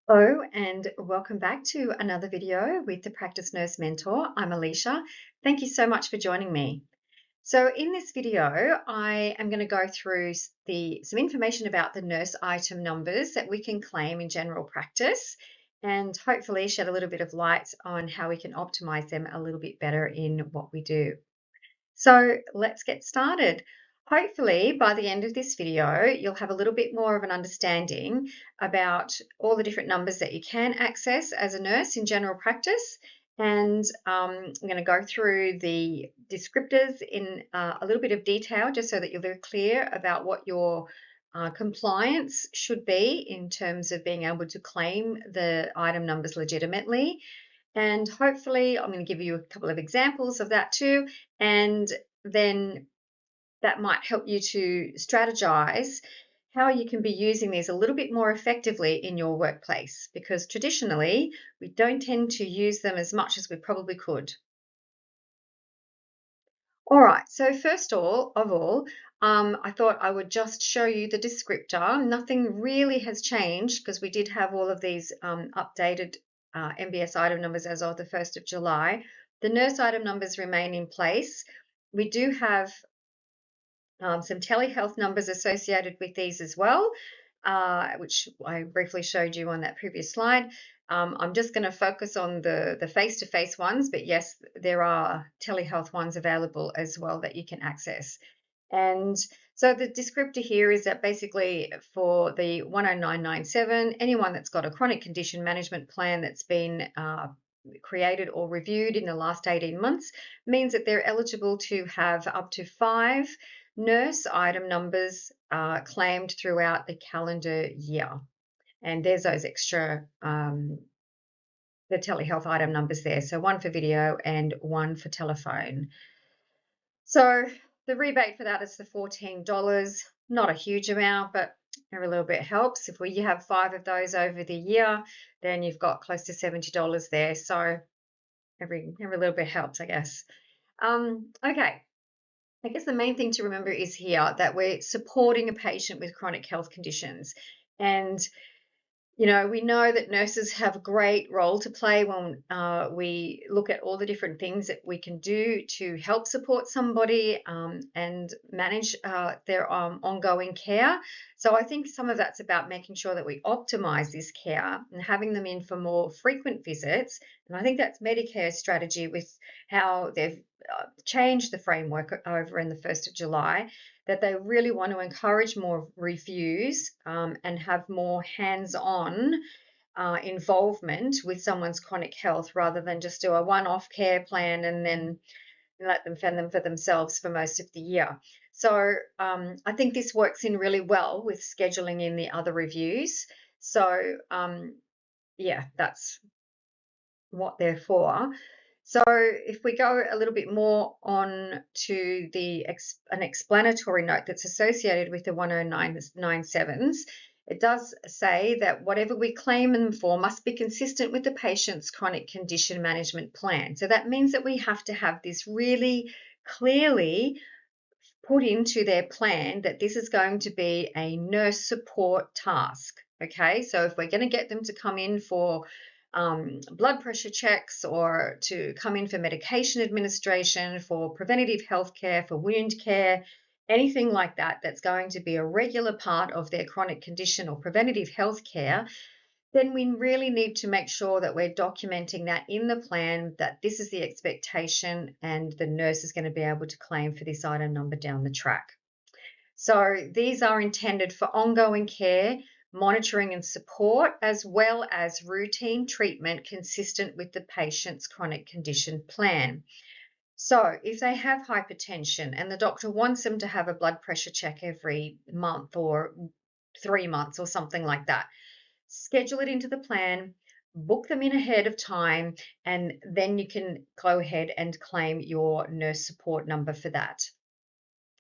Hello and welcome back to another video with the Practice Nurse Mentor. I'm Alicia. Thank you so much for joining me. So in this video, I am going to go through some information about the nurse item numbers that we can claim in general practice and hopefully shed a little bit of light on how we can optimize them a little bit better in what we do. So let's get started. Hopefully, by the end of this video, you'll have a little bit more of an understanding about all the different numbers that you can access as a nurse in general practice. And I'm going to go through the descriptors in a little bit of detail just so that you're very clear about what your compliance should be in terms of being able to claim the item numbers legitimately. And hopefully, I'm going to give you a couple of examples of that too. And then that might help you to strategize how you can be using these a little bit more effectively in your workplace, because traditionally we don't tend to use them as much as we probably could. All right, so first of all, I thought I would just show you the descriptor. Nothing really has changed because we did have all of these updated MBS item numbers as of the 1st of July. The nurse item numbers remain in place. We do have some telehealth numbers associated with these as well, which I briefly showed you on that previous slide. I'm just going to focus on the face-to-face ones, but yes, there are telehealth ones available as well that you can access. And so the descriptor here is that basically for the 10997, anyone that's got a chronic condition management plan that's been created or reviewed in the last 18 months means that they're eligible to have up to 5 nurse item numbers claimed throughout the calendar year. And there's those extra, the telehealth item numbers there. So one for video and one for telephone. So the rebate for that is the $14, not a huge amount, but every little bit helps. If you have 5 of those over the year, then you've got close to $70 there. So every little bit helps, I guess. Okay. I guess the main thing to remember is here that we're supporting a patient with chronic health conditions. And we know that nurses have a great role to play when we look at all the different things that we can do to help support somebody and manage their ongoing care. So I think some of that's about making sure that we optimize this care and having them in for more frequent visits. And I think that's Medicare's strategy with how they've changed the framework over in the 1st of July, that they really want to encourage more reviews and have more hands-on involvement with someone's chronic health rather than just do a one-off care plan and then let them fend them for themselves for most of the year. So I think this works in really well with scheduling in the other reviews. So yeah, that's what they're for. So if we go a little bit more on to an explanatory note that's associated with the 10997s, it does say that whatever we claim them for must be consistent with the patient's chronic condition management plan. So that means that we have to have this really clearly put into their plan that this is going to be a nurse support task. Okay, so if we're going to get them to come in for blood pressure checks or to come in for medication administration, for preventative health care, for wound care, anything like that that's going to be a regular part of their chronic condition or preventative health care, then we really need to make sure that we're documenting that in the plan, that this is the expectation and the nurse is going to be able to claim for this item number down the track. So these are intended for ongoing care, monitoring and support, as well as routine treatment consistent with the patient's chronic condition plan. So if they have hypertension and the doctor wants them to have a blood pressure check every month or 3 months or something like that, schedule it into the plan, book them in ahead of time, and then you can go ahead and claim your nurse support number for that.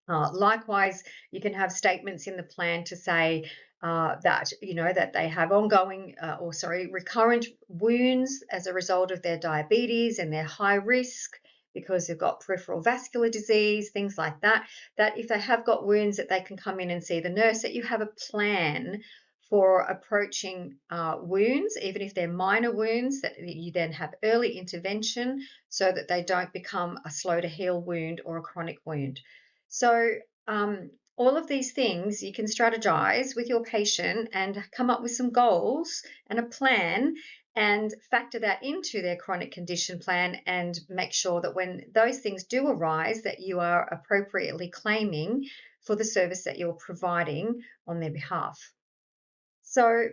Likewise, you can have statements in the plan to say that they have recurrent wounds as a result of their diabetes and their high risk because they've got peripheral vascular disease, things like that. That if they have got wounds, that they can come in and see the nurse. That you have a plan for approaching wounds, even if they're minor wounds, that you then have early intervention so that they don't become a slow to heal wound or a chronic wound. So all of these things you can strategize with your patient and come up with some goals and a plan and factor that into their chronic condition plan and make sure that when those things do arise that you are appropriately claiming for the service that you're providing on their behalf. So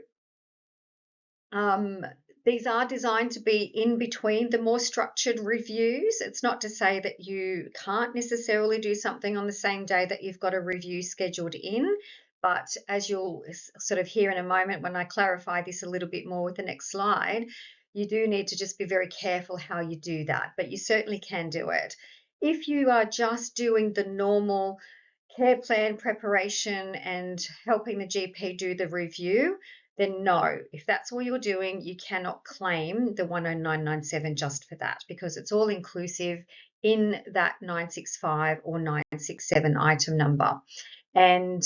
these are designed to be in between the more structured reviews. It's not to say that you can't necessarily do something on the same day that you've got a review scheduled in, but as you'll sort of hear in a moment when I clarify this a little bit more with the next slide, you do need to just be very careful how you do that, but you certainly can do it. If you are just doing the normal care plan preparation and helping the GP do the review, then no, if that's all you're doing, you cannot claim the 10997 just for that because it's all inclusive in that 965 or 967 item number. And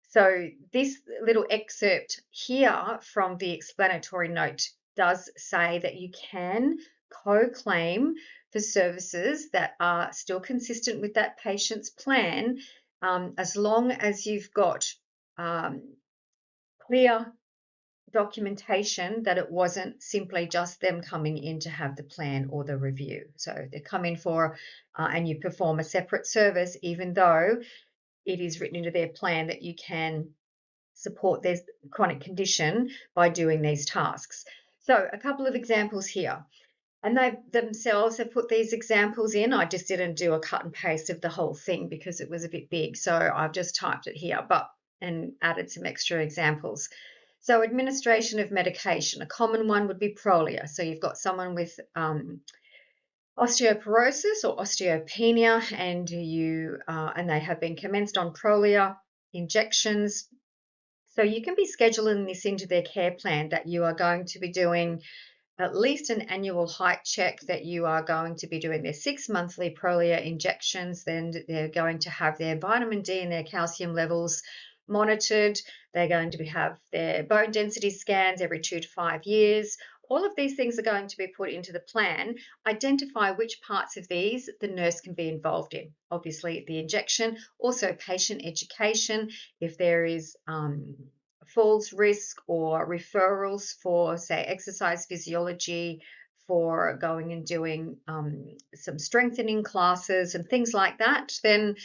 so this little excerpt here from the explanatory note does say that you can co-claim for services that are still consistent with that patient's plan, as long as you've got clear documentation that it wasn't simply just them coming in to have the plan or the review. So they come in for and you perform a separate service, even though it is written into their plan that you can support their chronic condition by doing these tasks. So a couple of examples here. And they themselves have put these examples in. I just didn't do a cut and paste of the whole thing because it was a bit big. So I've just typed it here and added some extra examples. So administration of medication, a common one would be Prolia. So you've got someone with osteoporosis or osteopenia and they have been commenced on Prolia injections. So you can be scheduling this into their care plan that you are going to be doing at least an annual height check, that you are going to be doing their 6 monthly Prolia injections, then they're going to have their vitamin D and their calcium levels monitored. They're going to have their bone density scans every 2 to 5 years. All of these things are going to be put into the plan. Identify which parts of these the nurse can be involved in. Obviously, the injection, also patient education, if there is falls risk or referrals for, say, exercise physiology, for going and doing some strengthening classes and things like that, then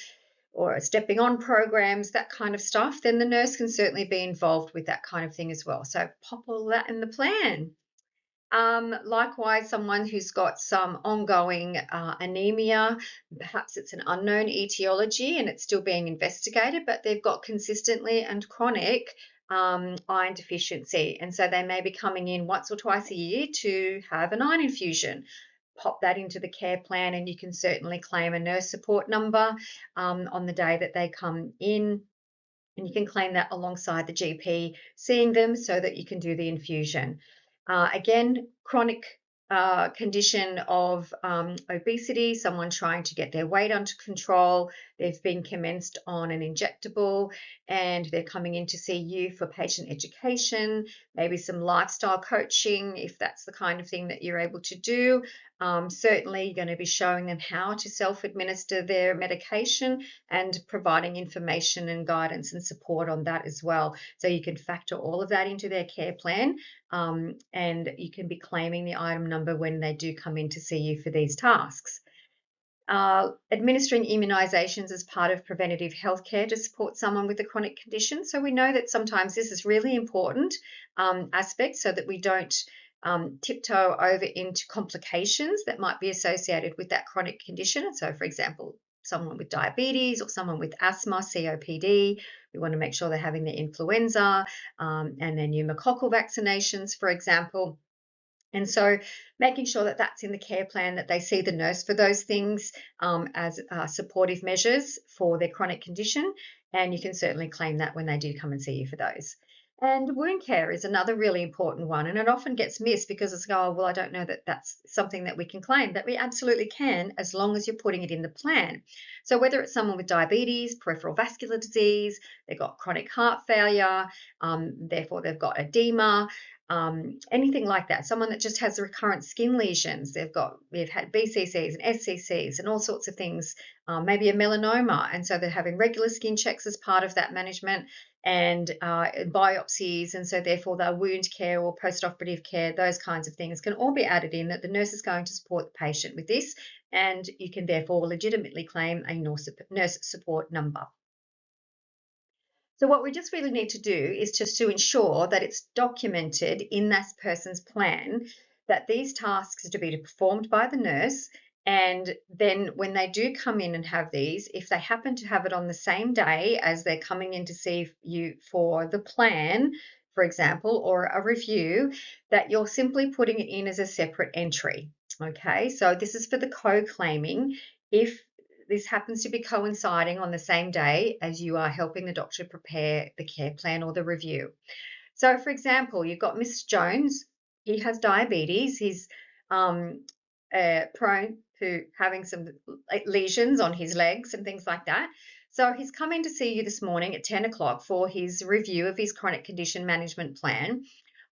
or stepping on programs, that kind of stuff, then the nurse can certainly be involved with that kind of thing as well. So pop all that in the plan. Likewise, someone who's got some ongoing anemia, perhaps it's an unknown etiology and it's still being investigated, but they've got consistently and chronic iron deficiency. And so they may be coming in once or twice a year to have an iron infusion. Pop that into the care plan and you can certainly claim a nurse support number on the day that they come in. And you can claim that alongside the GP seeing them so that you can do the infusion. Again, chronic condition of obesity, someone trying to get their weight under control, they've been commenced on an injectable and they're coming in to see you for patient education, maybe some lifestyle coaching if that's the kind of thing that you're able to do. Certainly you're going to be showing them how to self-administer their medication and providing information and guidance and support on that as well. So you can factor all of that into their care plan and you can be claiming the item number when they do come in to see you for these tasks. Administering immunizations as part of preventative healthcare to support someone with a chronic condition. So we know that sometimes this is really important aspect so that we don't tiptoe over into complications that might be associated with that chronic condition. So for example, someone with diabetes or someone with asthma, COPD, we want to make sure they're having their influenza and their pneumococcal vaccinations, for example. And so making sure that that's in the care plan, that they see the nurse for those things as supportive measures for their chronic condition. And you can certainly claim that when they do come and see you for those. And wound care is another really important one, and it often gets missed because it's, oh, well, I don't know that that's something that we can claim, but we absolutely can as long as you're putting it in the plan. So whether it's someone with diabetes, peripheral vascular disease, they've got chronic heart failure, therefore they've got edema, anything like that, someone that just has recurrent skin lesions, we've had BCCs and SCCs and all sorts of things, maybe a melanoma, and so they're having regular skin checks as part of that management and biopsies, and so therefore their wound care or post-operative care, those kinds of things can all be added in, that the nurse is going to support the patient with this, and you can therefore legitimately claim a nurse support number. So what we just really need to do is just to ensure that it's documented in that person's plan that these tasks are to be performed by the nurse. And then when they do come in and have these, if they happen to have it on the same day as they're coming in to see you for the plan, for example, or a review, that you're simply putting it in as a separate entry. Okay, so this is for the co-claiming. If this happens to be coinciding on the same day as you are helping the doctor prepare the care plan or the review. So, for example, you've got Mr. Jones. He has diabetes. He's prone to having some lesions on his legs and things like that. So he's come in to see you this morning at 10 o'clock for his review of his chronic condition management plan.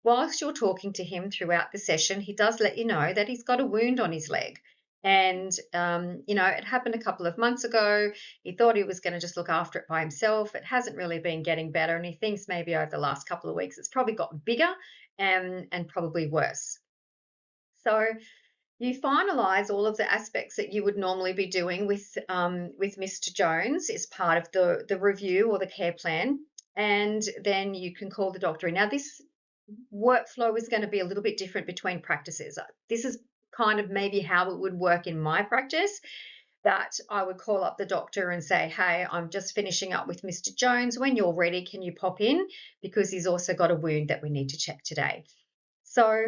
Whilst you're talking to him throughout the session, he does let you know that he's got a wound on his leg. And, it happened a couple of months ago. He thought he was going to just look after it by himself. It hasn't really been getting better. And he thinks maybe over the last couple of weeks, it's probably gotten bigger and probably worse. So you finalise all of the aspects that you would normally be doing with Mr. Jones as part of the review or the care plan. And then you can call the doctor in. Now, this workflow is going to be a little bit different between practices. This is kind of maybe how it would work in my practice, that I would call up the doctor and say, hey, I'm just finishing up with Mr. Jones. When you're ready, can you pop in? Because he's also got a wound that we need to check today. So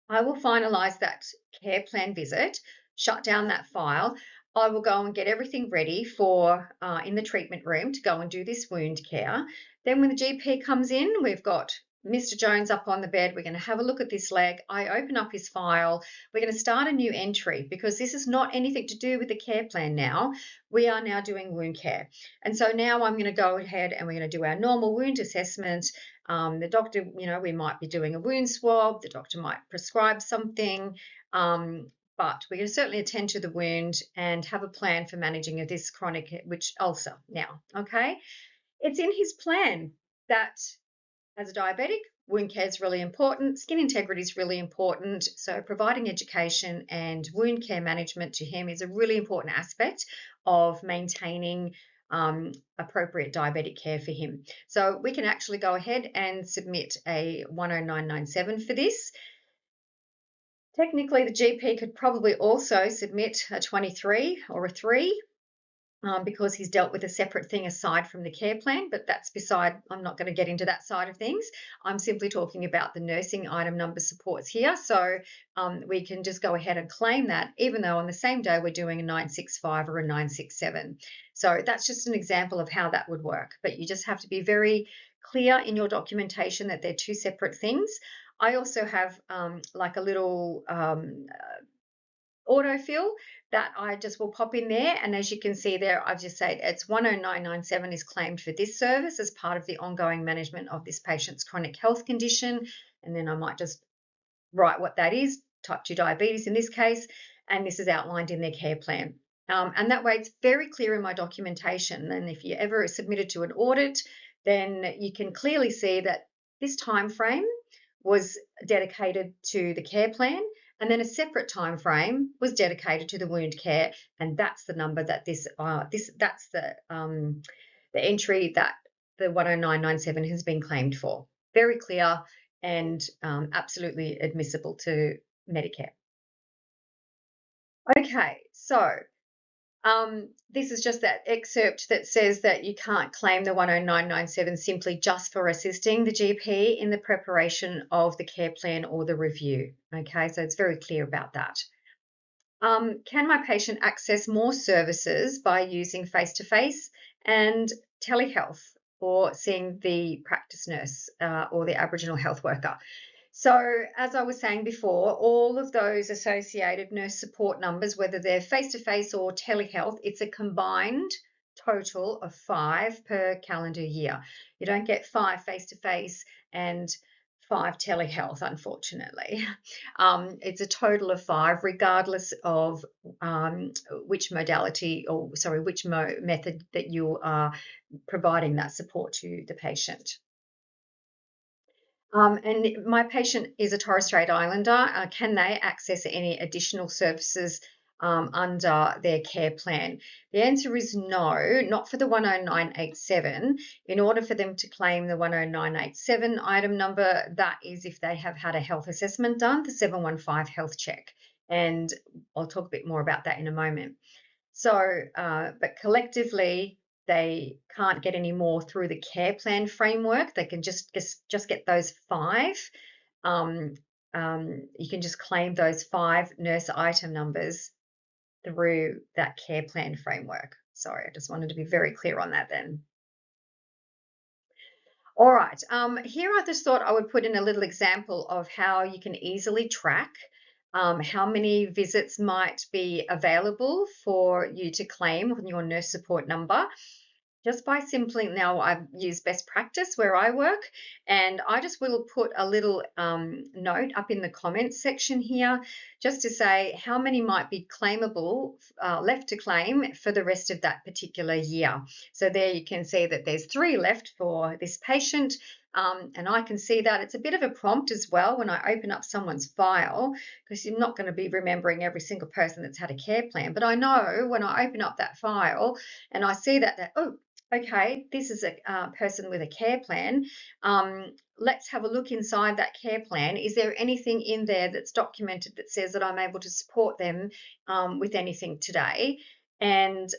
I will finalise that care plan visit, shut down that file. I will go and get everything ready for in the treatment room to go and do this wound care. Then when the GP comes in, we've got Mr. Jones up on the bed. We're going to have a look at this leg. I open up his file. We're going to start a new entry because this is not anything to do with the care plan now. We are now doing wound care. And so now I'm going to go ahead and we're going to do our normal wound assessment. The doctor, we might be doing a wound swab. The doctor might prescribe something. But we're going to certainly attend to the wound and have a plan for managing this chronic ulcer now, okay? It's in his plan that as a diabetic, wound care is really important, skin integrity is really important, so providing education and wound care management to him is a really important aspect of maintaining appropriate diabetic care for him. So we can actually go ahead and submit a 10997 for this. Technically, the GP could probably also submit a 23 or a 3 because he's dealt with a separate thing aside from the care plan, but that's beside, I'm not going to get into that side of things. I'm simply talking about the nursing item number supports here. So we can just go ahead and claim that, even though on the same day we're doing a 965 or a 967. So that's just an example of how that would work. But you just have to be very clear in your documentation that they're two separate things. I also have like a little autofill that I just will pop in there. And as you can see there, I've just said it's 10997 is claimed for this service as part of the ongoing management of this patient's chronic health condition. And then I might just write what that is, type 2 diabetes in this case, and this is outlined in their care plan. And that way it's very clear in my documentation. And if you ever submitted to an audit, then you can clearly see that this time frame was dedicated to the care plan, and then a separate time frame was dedicated to the wound care, and that's the number that that's the entry that the 10997 has been claimed for. Very clear and absolutely admissible to Medicare. Okay, so this is just that excerpt that says that you can't claim the 10997 simply just for assisting the GP in the preparation of the care plan or the review. Okay, so it's very clear about that. Can my patient access more services by using face-to-face and telehealth? or seeing the practice nurse or the Aboriginal health worker. So, as I was saying before, all of those associated nurse support numbers, whether they're face-to-face or telehealth, it's a combined total of 5 per calendar year. You don't get 5 face-to-face and 5 telehealth, unfortunately. It's a total of 5, regardless of which modality, or sorry, which method that you are providing that support to the patient. And my patient is a Torres Strait Islander. Can they access any additional services under their care plan? The answer is no, not for the 10987. In order for them to claim the 10987 item number, that is if they have had a health assessment done, the 715 health check. And I'll talk a bit more about that in a moment. So, but collectively, they can't get any more through the care plan framework. They can just get those 5. Um, you can just claim those 5 nurse item numbers through that care plan framework. Sorry, I just wanted to be very clear on that then. All right, here I just thought I would put in a little example of how you can easily track how many visits might be available for you to claim on your nurse support number. Just by simply, now I use best practice where I work, and I just will put a little note up in the comments section here just to say how many might be claimable, left to claim for the rest of that particular year. So there you can see that there's 3 left for this patient. And I can see that it's a bit of a prompt as well when I open up someone's file, because you're not going to be remembering every single person that's had a care plan. But I know when I open up that file and I see that oh, okay, this is a person with a care plan. Let's have a look inside that care plan. Is there anything in there that's documented that says that I'm able to support them with anything today? And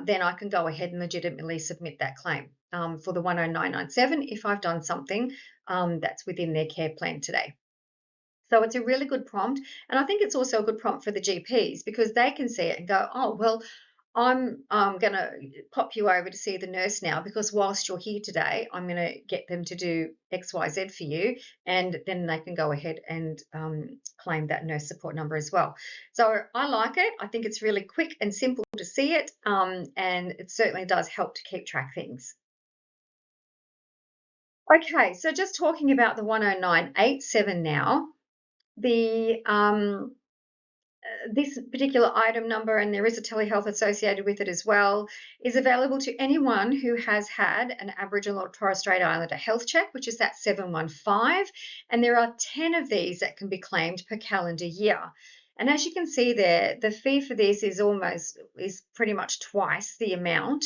then I can go ahead and legitimately submit that claim for the 10997 if I've done something that's within their care plan today. So it's a really good prompt. And I think it's also a good prompt for the GPs, because they can see it and go, oh, well, I'm going to pop you over to see the nurse now, because whilst you're here today, I'm going to get them to do X, Y, Z for you. And then they can go ahead and claim that nurse support number as well. So I like it. I think it's really quick and simple to see it. And it certainly does help to keep track things. Okay, so just talking about the 10987 now. This particular item number, and there is a telehealth associated with it as well, is available to anyone who has had an Aboriginal or Torres Strait Islander health check, which is that 715, and there are 10 of these that can be claimed per calendar year. And as you can see there, the fee for this is pretty much twice the amount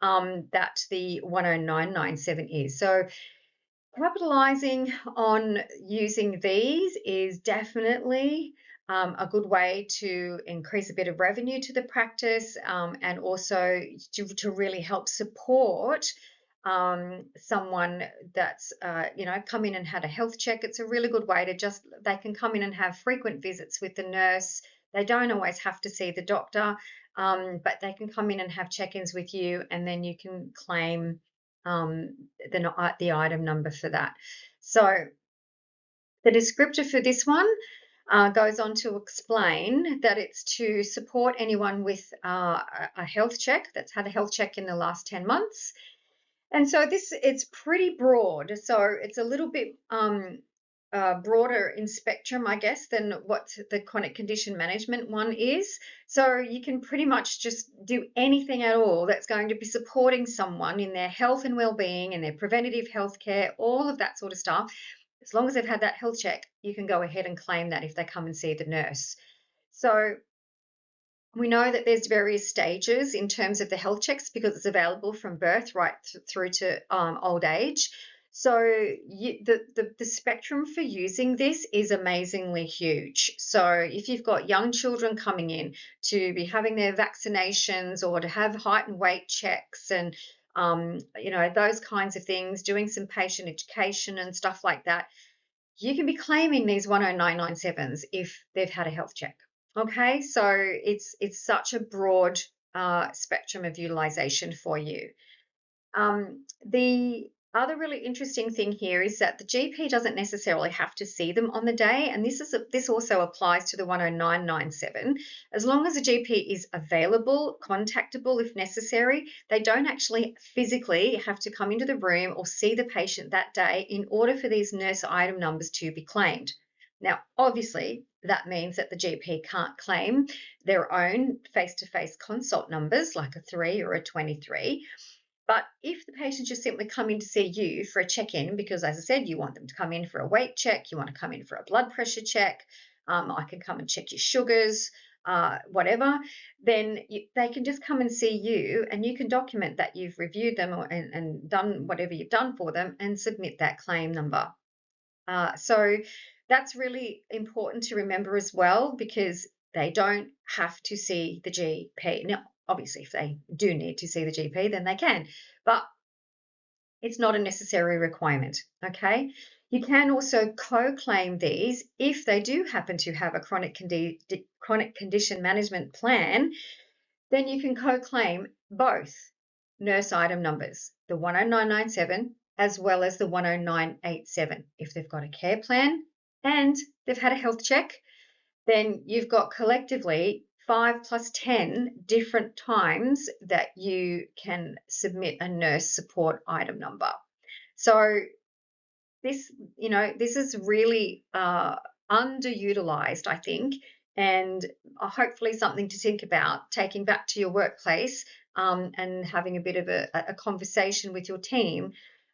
that the 10997 is. So capitalizing on using these is definitely a good way to increase a bit of revenue to the practice, and also to really help support someone that's come in and had a health check. It's a really good way to they can come in and have frequent visits with the nurse. They don't always have to see the doctor, but they can come in and have check-ins with you, and then you can claim the item number for that. So the descriptor for this one goes on to explain that it's to support anyone with a health check that's had a health check in the last 10 months. And so it's pretty broad. So it's a little bit broader in spectrum, I guess, than what the chronic condition management one is. So you can pretty much just do anything at all that's going to be supporting someone in their health and well-being and their preventative health care, all of that sort of stuff. As long as they've had that health check, you can go ahead and claim that if they come and see the nurse. So we know that there's various stages in terms of the health checks, because it's available from birth right through to old age. So the spectrum for using this is amazingly huge. So if you've got young children coming in to be having their vaccinations, or to have height and weight checks, and those kinds of things, doing some patient education and stuff like that, you can be claiming these 10997s if they've had a health check. Okay, so it's such a broad spectrum of utilization for you. The other really interesting thing here is that the GP doesn't necessarily have to see them on the day, and this also applies to the 10997. As long as the GP is available, contactable if necessary, they don't actually physically have to come into the room or see the patient that day in order for these nurse item numbers to be claimed. Now, obviously, that means that the GP can't claim their own face-to-face consult numbers like a 3 or a 23. But if the patient just simply come in to see you for a check-in, because as I said, you want them to come in for a weight check, you want to come in for a blood pressure check, I can come and check your sugars, whatever, then they can just come and see you and you can document that you've reviewed them and done whatever you've done for them and submit that claim number. So that's really important to remember as well, because they don't have to see the GP. Now, obviously, if they do need to see the GP, then they can, but it's not a necessary requirement, okay? You can also co-claim these if they do happen to have a chronic condition management plan. Then you can co-claim both nurse item numbers, the 10997 as well as the 10987. If they've got a care plan and they've had a health check, then you've got collectively 5 plus 10 different times that you can submit a nurse support item number. So this is really underutilized, I think, and hopefully something to think about taking back to your workplace, and having a bit of a conversation with your team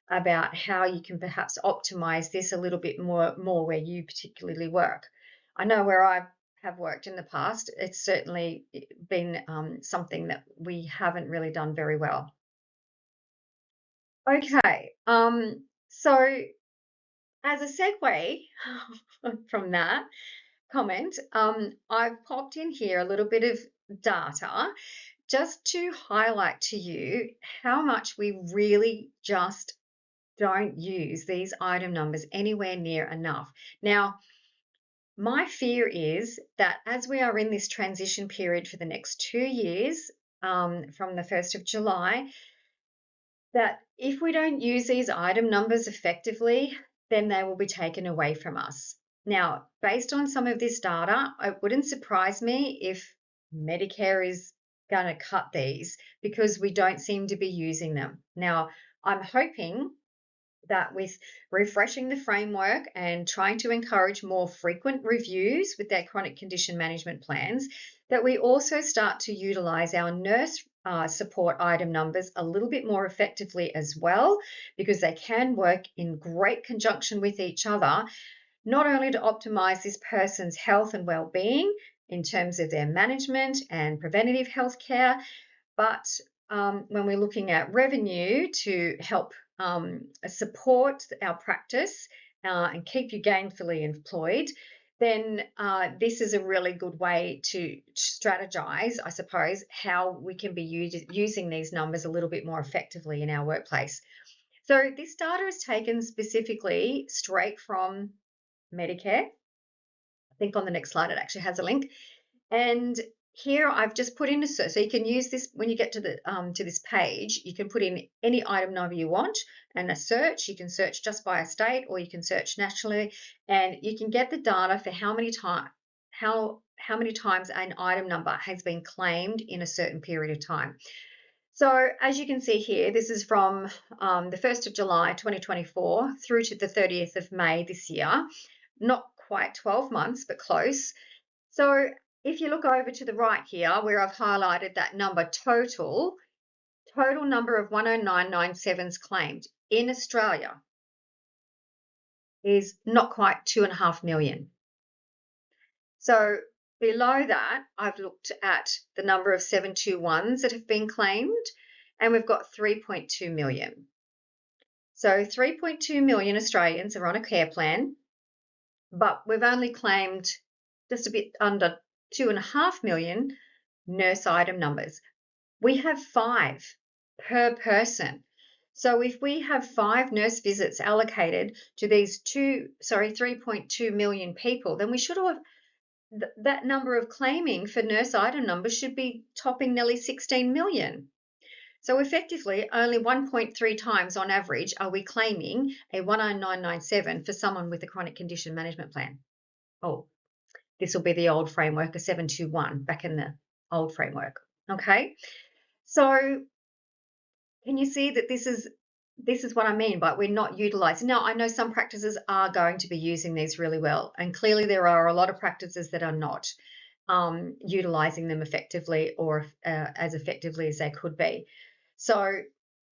about how you can perhaps optimize this a little bit more where you particularly work. I know where I have worked in the past, it's certainly been something that we haven't really done very well. Okay, so as a segue from that comment, I've popped in here a little bit of data just to highlight to you how much we really just don't use these item numbers anywhere near enough. Now, my fear is that as we are in this transition period for the next 2 years, from the 1st of July, that if we don't use these item numbers effectively, then they will be taken away from us. Now, based on some of this data, it wouldn't surprise me if Medicare is going to cut these because we don't seem to be using them. Now, I'm hoping that with refreshing the framework and trying to encourage more frequent reviews with their chronic condition management plans, that we also start to utilize our nurse support item numbers a little bit more effectively as well, because they can work in great conjunction with each other, not only to optimize this person's health and well-being in terms of their management and preventative health care, but when we're looking at revenue to help support our practice and keep you gainfully employed, then this is a really good way to strategize, I suppose, how we can be using these numbers a little bit more effectively in our workplace. So this data is taken specifically straight from Medicare. I think on the next slide it actually has a link. And here I've just put in a search, so you can use this when you get to the to this page. You can put in any item number you want and a search. You can search just by a state, or you can search nationally, and you can get the data for how many times an item number has been claimed in a certain period of time. So as you can see here, this is from the 1st of July 2024 through to the 30th of May this year. Not quite 12 months, but close. So if you look over to the right here, where I've highlighted that number total number of 10997s claimed in Australia is not quite 2.5 million. So below that, I've looked at the number of 721s that have been claimed, and we've got 3.2 million. So 3.2 million Australians are on a care plan, but we've only claimed just a bit under 2.5 million nurse item numbers. We have 5 per person. So if we have 5 nurse visits allocated to these 3.2 million people, then we should have that number of claiming for nurse item numbers should be topping nearly 16 million. So effectively, only 1.3 times on average are we claiming a 10997 for someone with a chronic condition management plan. Oh, this will be the old framework, a 721 back in the old framework. Okay, so can you see that this is what I mean by we're not utilizing. Now, I know some practices are going to be using these really well, and clearly there are a lot of practices that are not utilizing them effectively or as effectively as they could be. So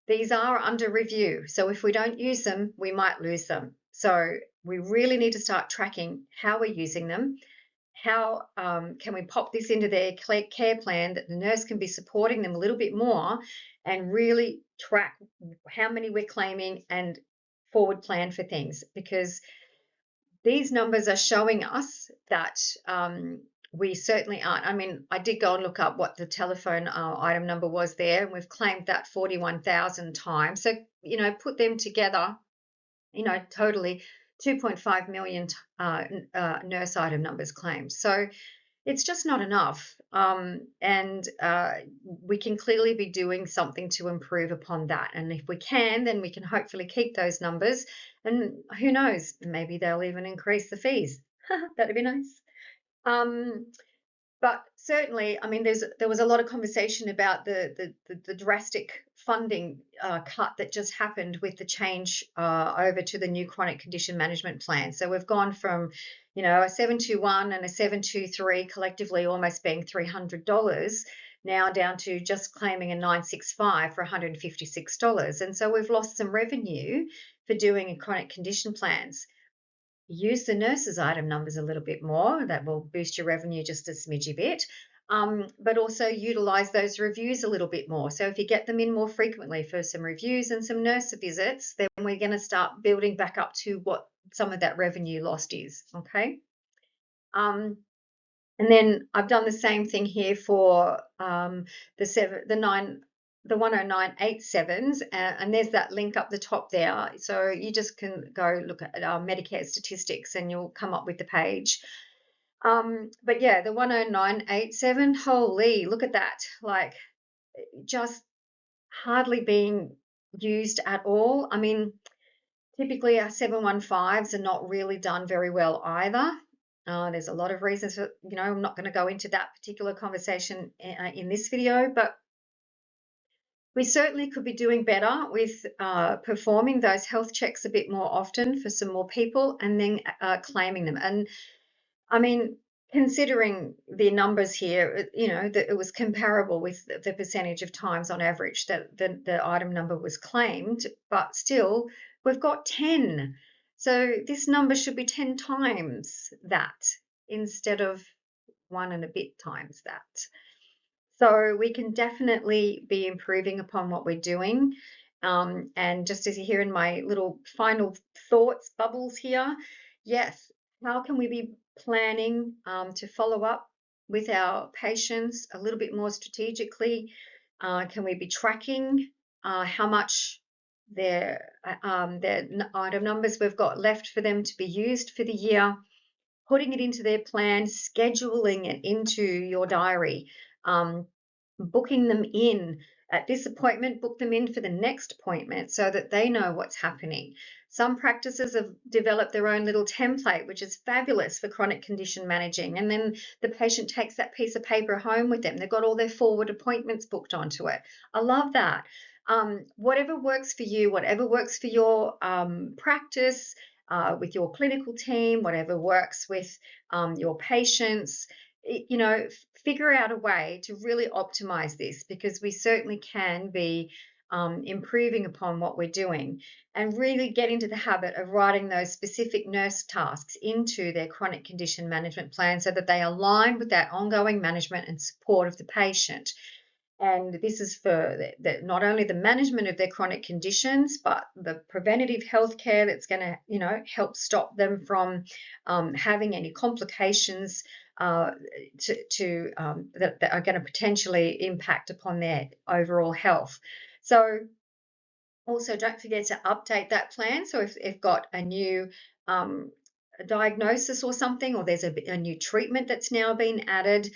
these are under review. So if we don't use them, we might lose them. So we really need to start tracking how we're using them. How can we pop this into their care plan that the nurse can be supporting them a little bit more and really track how many we're claiming and forward plan for things, because these numbers are showing us that we certainly aren't. I mean, I did go and look up what the telephone item number was there, and we've claimed that 41,000 times. So, put them together, totally 2.5 million nurse item numbers claimed. So it's just not enough. And we can clearly be doing something to improve upon that. And if we can, then we can hopefully keep those numbers. And who knows, maybe they'll even increase the fees. That'd be nice. But certainly, I mean, there was a lot of conversation about the drastic funding cut that just happened with the change over to the new chronic condition management plan. So we've gone from, a 721 and a 723 collectively almost being $300 now down to just claiming a 965 for $156. And so we've lost some revenue for doing chronic condition plans. Use the nurses item numbers a little bit more. That will boost your revenue just a smidgy bit. But also utilize those reviews a little bit more. So if you get them in more frequently for some reviews and some nurse visits, then we're going to start building back up to what some of that revenue lost is. Okay. And then I've done the same thing here for the 10987s, and there's that link up the top there. So you just can go look at Medicare statistics and you'll come up with the page. But yeah, the 10987, holy, look at that. Like, just hardly being used at all. I mean, typically our 715s are not really done very well either. There's a lot of reasons for, I'm not going to go into that particular conversation in this video, but we certainly could be doing better with performing those health checks a bit more often for some more people and then claiming them. And I mean, considering the numbers here, that it was comparable with the percentage of times on average that the item number was claimed, but still we've got 10. So this number should be 10 times that instead of 1 and a bit times that. So we can definitely be improving upon what we're doing. And just as you hear in my little final thoughts bubbles here, yes, how can we be planning to follow up with our patients a little bit more strategically? Can we be tracking how much their item numbers we've got left for them to be used for the year? Putting it into their plan, scheduling it into your diary, booking them in at this appointment, book them in for the next appointment so that they know what's happening. Some practices have developed their own little template, which is fabulous for chronic condition managing. And then the patient takes that piece of paper home with them. They've got all their forward appointments booked onto it. I love that. Whatever works for you, whatever works for your practice, with your clinical team, whatever works with your patients, figure out a way to really optimize this, because we certainly can be improving upon what we're doing and really get into the habit of writing those specific nurse tasks into their chronic condition management plan so that they align with that ongoing management and support of the patient. And this is for not only the management of their chronic conditions, but the preventative health care that's going to, help stop them from having any complications that are going to potentially impact upon their overall health. So also don't forget to update that plan. So if they've got a new diagnosis or something, or there's a new treatment that's now been added,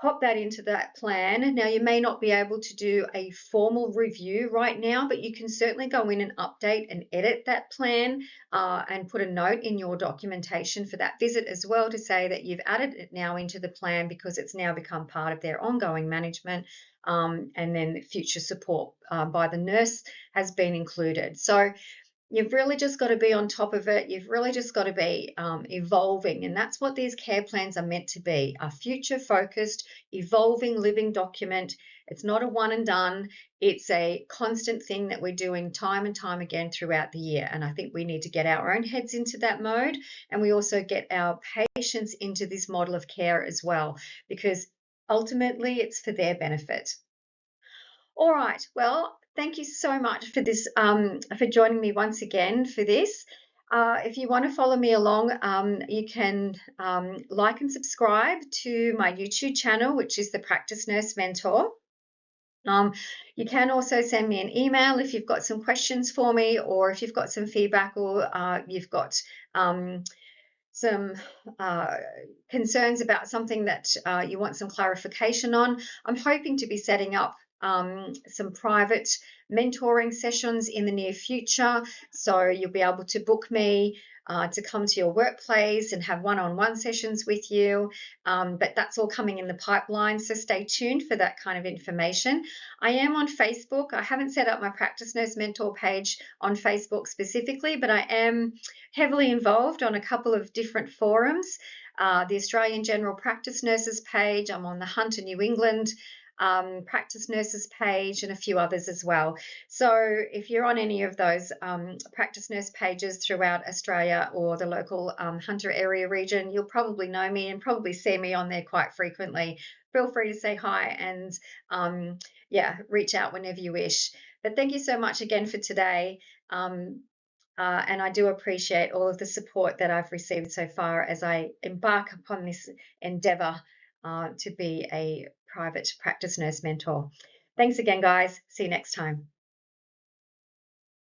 pop that into that plan. Now, you may not be able to do a formal review right now, but you can certainly go in and update and edit that plan and put a note in your documentation for that visit as well to say that you've added it now into the plan because it's now become part of their ongoing management. And then future support by the nurse has been included. So you've really just got to be on top of it. You've really just got to be evolving. And that's what these care plans are meant to be, a future focused, evolving, living document. It's not a one and done. It's a constant thing that we're doing time and time again throughout the year. And I think we need to get our own heads into that mode. And we also get our patients into this model of care as well, because ultimately it's for their benefit. All right. Well, thank you so much for this, for joining me once again for this. If you want to follow me along, you can like and subscribe to my YouTube channel, which is the Practice Nurse Mentor. You can also send me an email if you've got some questions for me, or if you've got some feedback, or you've got some concerns about something that you want some clarification on. I'm hoping to be setting up some private mentoring sessions in the near future. So you'll be able to book me to come to your workplace and have one-on-one sessions with you. But that's all coming in the pipeline. So stay tuned for that kind of information. I am on Facebook. I haven't set up my Practice Nurse Mentor page on Facebook specifically, but I am heavily involved on a couple of different forums. The Australian General Practice Nurses page. I'm on the Hunter New England Practice Nurses page, and a few others as well. So if you're on any of those practice nurse pages throughout Australia or the local Hunter area region, you'll probably know me and probably see me on there quite frequently. Feel free to say hi and yeah, reach out whenever you wish. But thank you so much again for today. And I do appreciate all of the support that I've received so far as I embark upon this endeavour to be a private practice nurse mentor. Thanks again, guys. See you next time.